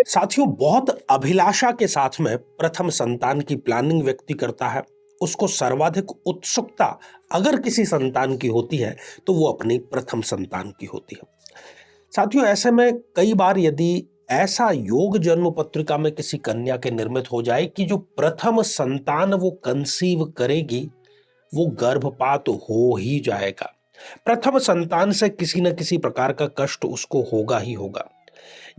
साथियों, बहुत अभिलाषा के साथ में प्रथम संतान की प्लानिंग व्यक्ति करता है। उसको सर्वाधिक उत्सुकता अगर किसी संतान की होती है तो वो अपनी प्रथम संतान की होती है। साथियों, ऐसे में कई बार यदि ऐसा योग जन्म पत्रिका में किसी कन्या के निर्मित हो जाए कि जो प्रथम संतान वो कंसीव करेगी वो गर्भपात हो ही जाएगा। प्रथम संतान से किसी न किसी प्रकार का कष्ट उसको होगा ही होगा।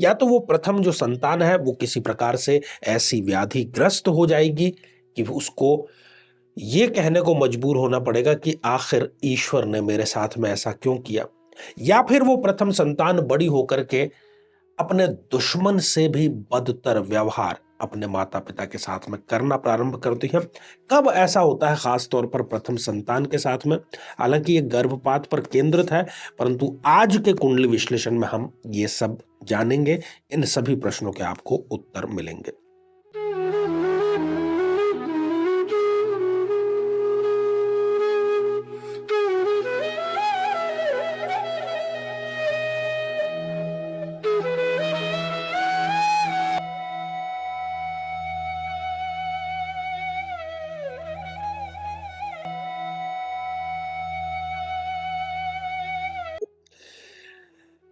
या तो वो प्रथम जो संतान है वो किसी प्रकार से ऐसी व्याधि ग्रस्त हो जाएगी कि उसको ये कहने को मजबूर होना पड़ेगा कि आखिर ईश्वर ने मेरे साथ में ऐसा क्यों किया। या फिर वो प्रथम संतान बड़ी होकर के अपने दुश्मन से भी बदतर व्यवहार अपने माता पिता के साथ में करना प्रारंभ करती है। कब ऐसा होता है, खास तौर पर प्रथम संतान के साथ में? हालांकि ये गर्भपात पर केंद्रित है, परंतु आज के कुंडली विश्लेषण में हम ये सब जानेंगे। इन सभी प्रश्नों के आपको उत्तर मिलेंगे।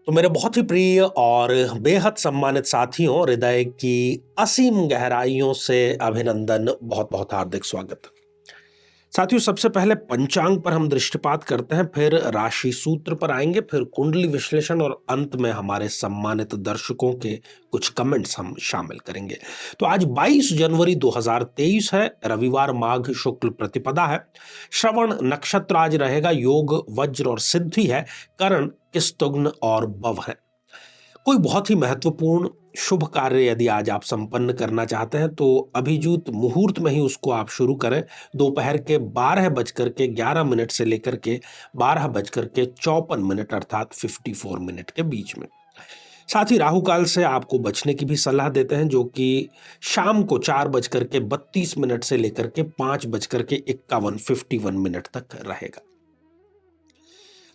तो मेरे बहुत ही प्रिय और बेहद सम्मानित साथियों, हृदय की असीम गहराइयों से अभिनंदन, बहुत बहुत हार्दिक स्वागत। साथियों, सबसे पहले पंचांग पर हम दृष्टिपात करते हैं, फिर राशि सूत्र पर आएंगे, फिर कुंडली विश्लेषण और अंत में हमारे सम्मानित दर्शकों के कुछ कमेंट्स हम शामिल करेंगे। तो आज 22 जनवरी 2023 है, रविवार, माघ शुक्ल प्रतिपदा है, श्रवण नक्षत्र आज रहेगा, योग वज्र और सिद्धि है, करण किस्तुग्न और बव है। कोई बहुत ही महत्वपूर्ण शुभ कार्य यदि आज आप संपन्न करना चाहते हैं तो अभिजीत मुहूर्त में ही उसको आप शुरू करें। दोपहर के 12:11 से लेकर के 12:54 अर्थात 54 मिनट के बीच में। साथ ही राहु काल से आपको बचने की भी सलाह देते हैं, जो कि शाम को 4:32 से लेकर के 5:51 तक रहेगा।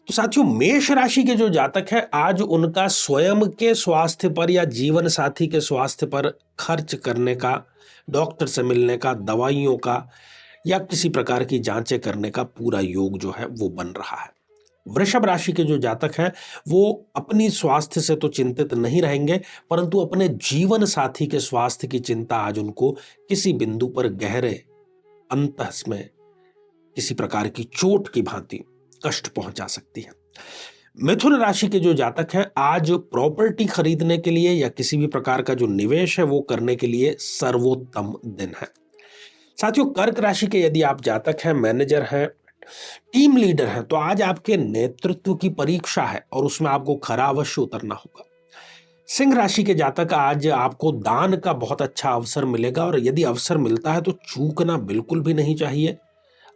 तो साथियों, मेष राशि के जो जातक हैं, आज उनका स्वयं के स्वास्थ्य पर या जीवन साथी के स्वास्थ्य पर खर्च करने का, डॉक्टर से मिलने का, दवाइयों का या किसी प्रकार की जांचें करने का पूरा योग जो है वो बन रहा है। वृषभ राशि के जो जातक हैं वो अपनी स्वास्थ्य से तो चिंतित नहीं रहेंगे, परंतु अपने जीवन साथी के स्वास्थ्य की चिंता आज उनको किसी बिंदु पर गहरे अंतस में किसी प्रकार की चोट की भांति कष्ट पहुंचा सकती है। मिथुन राशि के जो जातक हैं, आज प्रॉपर्टी खरीदने के लिए या किसी भी प्रकार का जो निवेश है वो करने के लिए सर्वोत्तम दिन है। साथियों, कर्क राशि के यदि आप जातक हैं, मैनेजर हैं, टीम लीडर हैं, तो आज आपके नेतृत्व की परीक्षा है और उसमें आपको खरा अवश्य उतरना होगा। सिंह राशि के जातक, आज आपको दान का बहुत अच्छा अवसर मिलेगा और यदि अवसर मिलता है तो चूकना बिल्कुल भी नहीं चाहिए।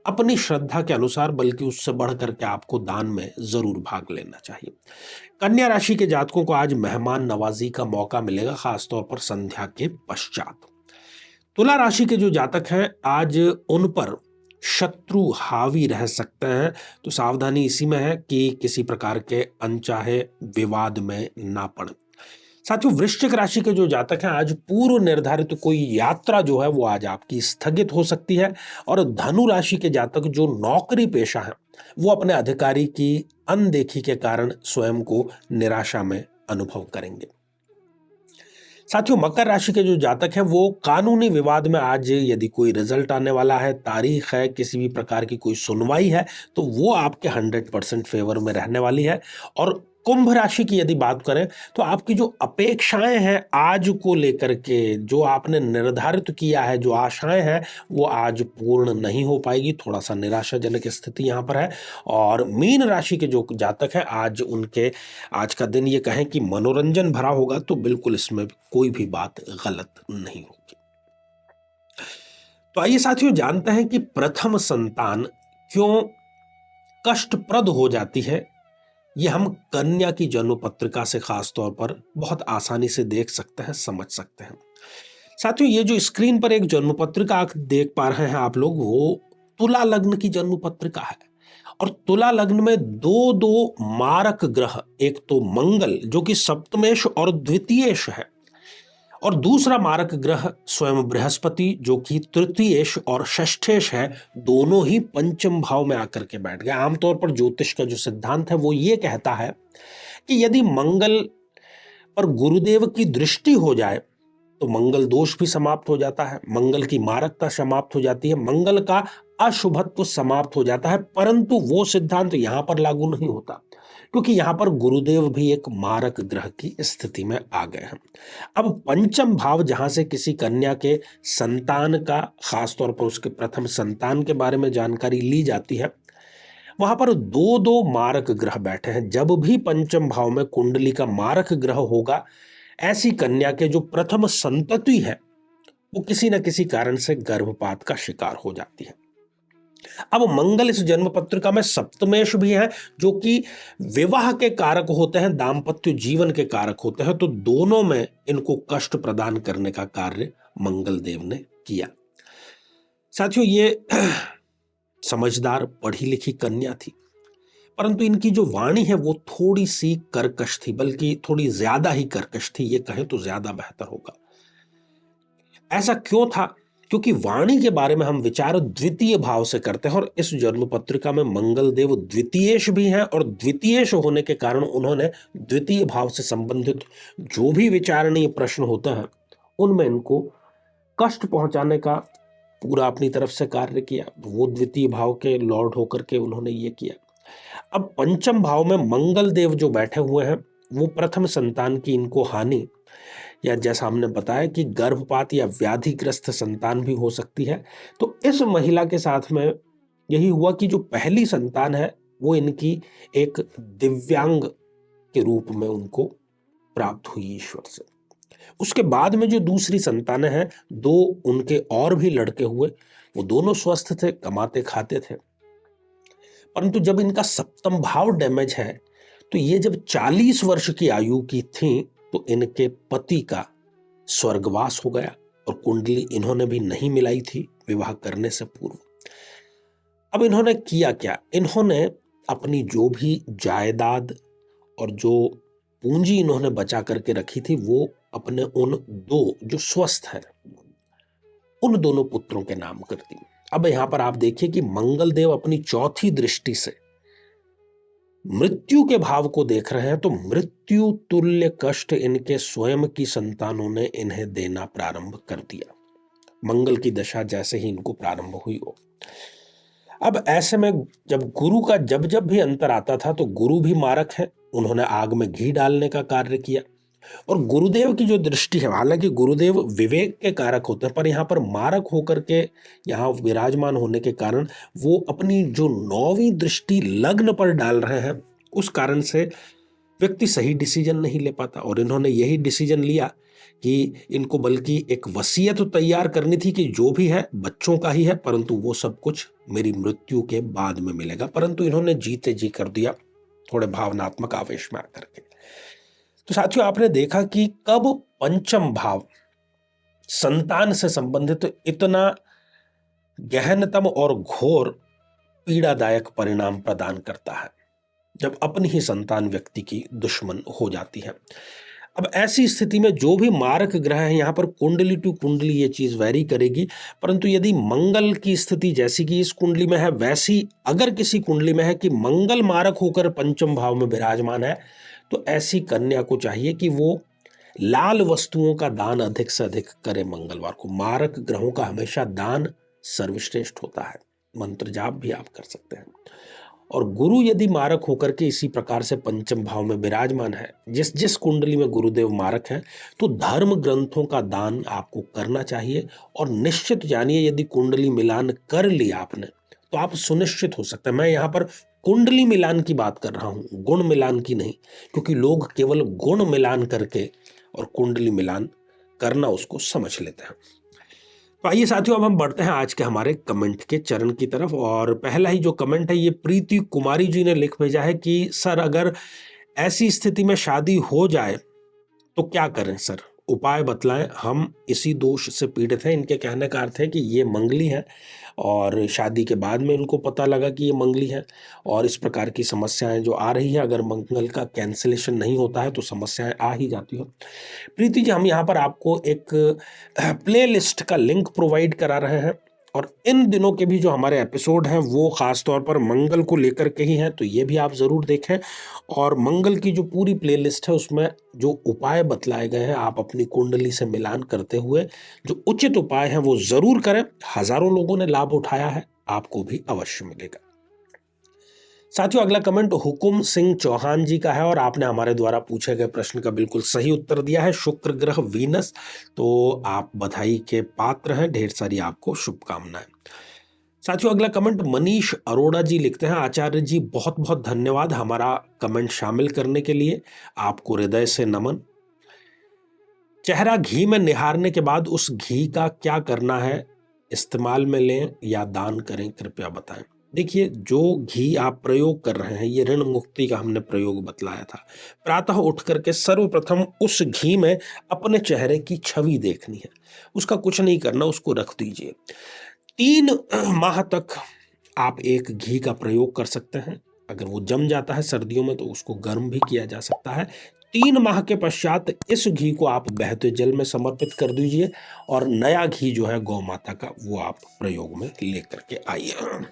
अपनी श्रद्धा के अनुसार, बल्कि उससे बढ़ करके आपको दान में जरूर भाग लेना चाहिए। कन्या राशि के जातकों को आज मेहमान नवाजी का मौका मिलेगा, खासतौर पर संध्या के पश्चात। तुला राशि के जो जातक हैं, आज उन पर शत्रु हावी रह सकते हैं, तो सावधानी इसी में है कि किसी प्रकार के अनचाहे विवाद में ना पड़े। साथियों, वृश्चिक राशि के जो जातक हैं, आज पूर्व निर्धारित कोई यात्रा जो है वो आज आपकी स्थगित हो सकती है। और धनु राशि के जातक जो नौकरी पेशा है वो अपने अधिकारी की अनदेखी के कारण स्वयं को निराशा में अनुभव करेंगे। साथियों, मकर राशि के जो जातक हैं वो कानूनी विवाद में आज यदि कोई रिजल्ट आने वाला है, तारीख है, किसी भी प्रकार की कोई सुनवाई है, तो वो आपके 100% फेवर में रहने वाली है। और कुंभ राशि की यदि बात करें तो आपकी जो अपेक्षाएं हैं आज को लेकर के, जो आपने निर्धारित किया है, जो आशाएं हैं, वो आज पूर्ण नहीं हो पाएगी। थोड़ा सा निराशाजनक स्थिति यहाँ पर है। और मीन राशि के जो जातक हैं, आज का दिन ये कहें कि मनोरंजन भरा होगा, तो बिल्कुल इसमें कोई भी बात गलत नहीं होगी। तो आइए साथियों, जानते हैं कि प्रथम संतान क्यों कष्टप्रद हो जाती है। ये हम कन्या की जन्म पत्रिका से खास तौर पर बहुत आसानी से देख सकते हैं, समझ सकते हैं। साथियों, ये जो स्क्रीन पर एक जन्म पत्रिका आप देख पा रहे हैं आप लोग, वो तुला लग्न की जन्म पत्रिका है। और तुला लग्न में दो मारक ग्रह, एक तो मंगल जो कि सप्तमेश और द्वितीयेश है, और दूसरा मारक ग्रह स्वयं बृहस्पति जो कि तृतीयेश और षष्ठेश है, दोनों ही पंचम भाव में आकर के बैठ गए। आमतौर पर ज्योतिष का जो सिद्धांत है वो ये कहता है कि यदि मंगल पर गुरुदेव की दृष्टि हो जाए तो मंगल दोष भी समाप्त हो जाता है, मंगल की मारकता समाप्त हो जाती है, मंगल का अशुभत्व समाप्त हो जाता है। परंतु वो सिद्धांत यहां पर लागू नहीं होता, क्योंकि यहां पर गुरुदेव भी एक मारक ग्रह की स्थिति में आ गए हैं। अब पंचम भाव जहां से किसी कन्या के संतान का, खासतौर पर उसके प्रथम संतान के बारे में जानकारी ली जाती है, वहां पर दो दो मारक ग्रह बैठे हैं। जब भी पंचम भाव में कुंडली का मारक ग्रह होगा, ऐसी कन्या के जो प्रथम संतति है वो किसी न किसी कारण से गर्भपात का शिकार हो जाती है। अब मंगल इस जन्म पत्रिका में सप्तमेश भी है, जो कि विवाह के कारक होते हैं, दाम्पत्य जीवन के कारक होते हैं। तो दोनों में इनको कष्ट प्रदान करने का कार्य मंगल देव ने किया। साथियों, ये समझदार पढ़ी लिखी कन्या थी, परंतु इनकी जो वाणी है वो थोड़ी सी कर्कश थी, बल्कि थोड़ी ज्यादा ही कर्कश थी, ये कहें तो ज्यादा बेहतर होगा। ऐसा क्यों था? क्योंकि वाणी के बारे में हम विचार द्वितीय भाव से करते हैं, और इस जन्म पत्रिका में मंगल देव द्वितीयेश भी हैं, और द्वितीयेश होने के कारण उन्होंने द्वितीय भाव से संबंधित जो भी विचारणीय प्रश्न होते हैं उनमें इनको कष्ट पहुंचाने का पूरा अपनी तरफ से कार्य किया। वो द्वितीय भाव के लॉर्ड होकर के उन्होंने ये किया। अब पंचम भाव में मंगल देव जो बैठे हुए हैं, वो प्रथम संतान की इनको हानि, या जैसा हमने बताया कि गर्भपात या व्याधिग्रस्त संतान भी हो सकती है। तो इस महिला के साथ में यही हुआ कि जो पहली संतान है वो इनकी एक दिव्यांग के रूप में उनको प्राप्त हुई ईश्वर से। उसके बाद में जो दूसरी संतानें हैं, दो उनके और भी लड़के हुए, वो दोनों स्वस्थ थे, कमाते खाते थे। परंतु जब इनका सप्तम भाव डैमेज है, तो ये जब 40 वर्ष की आयु की थी तो इनके पति का स्वर्गवास हो गया, और कुंडली इन्होंने भी नहीं मिलाई थी विवाह करने से पूर्व। अब इन्होंने किया क्या? इन्होंने अपनी जो भी जायदाद और जो पूंजी इन्होंने बचा करके रखी थी, वो अपने उन दो जो स्वस्थ हैं उन दोनों पुत्रों के नाम कर दी। अब यहां पर आप देखिए कि मंगल देव अपनी चौथी दृष्टि से मृत्यु के भाव को देख रहे हैं, तो मृत्यु तुल्य कष्ट इनके स्वयं की संतानों ने इन्हें देना प्रारंभ कर दिया, मंगल की दशा जैसे ही इनको प्रारंभ हुई हो। अब ऐसे में जब गुरु का जब जब भी अंतर आता था, तो गुरु भी मारक है, उन्होंने आग में घी डालने का कार्य किया। और गुरुदेव की जो दृष्टि है, हालांकि गुरुदेव विवेक के कारक होते हैं, पर यहाँ पर मारक होकर के यहाँ विराजमान होने के कारण वो अपनी जो 9वीं दृष्टि लग्न पर डाल रहे हैं, उस कारण से व्यक्ति सही डिसीजन नहीं ले पाता। और इन्होंने यही डिसीजन लिया कि इनको बल्कि एक वसीयत तैयार करनी थी कि जो भी है बच्चों का ही है, परंतु वो सब कुछ मेरी मृत्यु के बाद में मिलेगा। परंतु इन्होंने जीते जी कर दिया, थोड़े भावनात्मक आवेश में आकर के। तो साथियों, आपने देखा कि कब पंचम भाव संतान से संबंधित इतना गहनतम और घोर पीड़ादायक परिणाम प्रदान करता है, जब अपनी ही संतान व्यक्ति की दुश्मन हो जाती है। अब ऐसी स्थिति में जो भी मारक ग्रह है, यहां पर कुंडली टू कुंडली ये चीज वैरी करेगी, परंतु यदि मंगल की स्थिति जैसी कि इस कुंडली में है, वैसी अगर किसी कुंडली में है कि मंगल मारक होकर पंचम भाव में विराजमान है, तो ऐसी कन्या को चाहिए कि वो लाल वस्तुओं का दान अधिक से अधिक करे मंगलवार को। मारक ग्रहों का हमेशा दान सर्वश्रेष्ठ होता है। मंत्र जाप भी आप कर सकते हैं। और गुरु यदि मारक होकर के इसी प्रकार से पंचम भाव में विराजमान है, जिस जिस कुंडली में गुरुदेव मारक हैं, तो धर्म ग्रंथों का दान आपको करना चाहिए। और निश्चित जानिए, यदि कुंडली मिलान कर लिया आपने, तो आप सुनिश्चित हो सकते हैं, मैं यहाँ पर कुंडली मिलान की बात कर रहा हूं, गुण मिलान की नहीं, क्योंकि लोग केवल गुण मिलान करके और कुंडली मिलान करना उसको समझ लेते हैं। तो आइए साथियों, अब हम बढ़ते हैं आज के हमारे कमेंट के चरण की तरफ। और पहला ही जो कमेंट है, ये प्रीति कुमारी जी ने लिख भेजा है कि सर, अगर ऐसी स्थिति में शादी हो जाए तो क्या करें सर, उपाय बतलाएं, हम इसी दोष से पीड़ित हैं। इनके कहने का अर्थ है कि ये मंगली हैं और शादी के बाद में इनको पता लगा कि ये मंगली हैं और इस प्रकार की समस्याएं जो आ रही है, अगर मंगल का कैंसिलेशन नहीं होता है तो समस्याएं आ ही जाती हैं। प्रीति जी, हम यहाँ पर आपको एक प्ले लिस्ट का लिंक प्रोवाइड करा रहे हैं और इन दिनों के भी जो हमारे एपिसोड हैं वो ख़ास तौर पर मंगल को लेकर के ही हैं, तो ये भी आप ज़रूर देखें। और मंगल की जो पूरी प्लेलिस्ट है उसमें जो उपाय बतलाए गए हैं, आप अपनी कुंडली से मिलान करते हुए जो उचित उपाय हैं वो ज़रूर करें। हज़ारों लोगों ने लाभ उठाया है, आपको भी अवश्य मिलेगा। साथियों, अगला कमेंट हुकुम सिंह चौहान जी का है और आपने हमारे द्वारा पूछे गए प्रश्न का बिल्कुल सही उत्तर दिया है, शुक्र ग्रह वीनस। तो आप बधाई के पात्र हैं, ढेर सारी आपको शुभकामनाएं। साथियों, अगला कमेंट मनीष अरोड़ा जी लिखते हैं, आचार्य जी बहुत बहुत धन्यवाद हमारा कमेंट शामिल करने के लिए, आपको हृदय से नमन। चेहरा घी में निहारने के बाद उस घी का क्या करना है, इस्तेमाल में लें या दान करें, कृपया बताएं। देखिए, जो घी आप प्रयोग कर रहे हैं, ये ऋण मुक्ति का हमने प्रयोग बतलाया था। प्रातः उठ करके सर्वप्रथम उस घी में अपने चेहरे की छवि देखनी है, उसका कुछ नहीं करना, उसको रख दीजिए। 3 माह तक आप एक घी का प्रयोग कर सकते हैं। अगर वो जम जाता है सर्दियों में तो उसको गर्म भी किया जा सकता है। 3 माह के पश्चात इस घी को आप बहते जल में समर्पित कर दीजिए और नया घी जो है गौ माता का, वो आप प्रयोग में लेकर के आइए।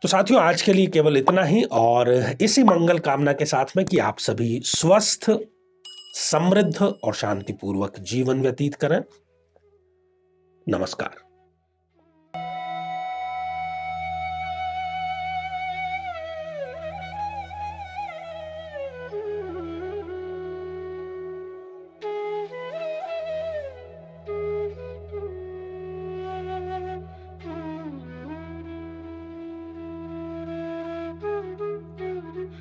तो साथियों, आज के लिए केवल इतना ही और इसी मंगल कामना के साथ में कि आप सभी स्वस्थ, समृद्ध और शांतिपूर्वक जीवन व्यतीत करें। नमस्कार।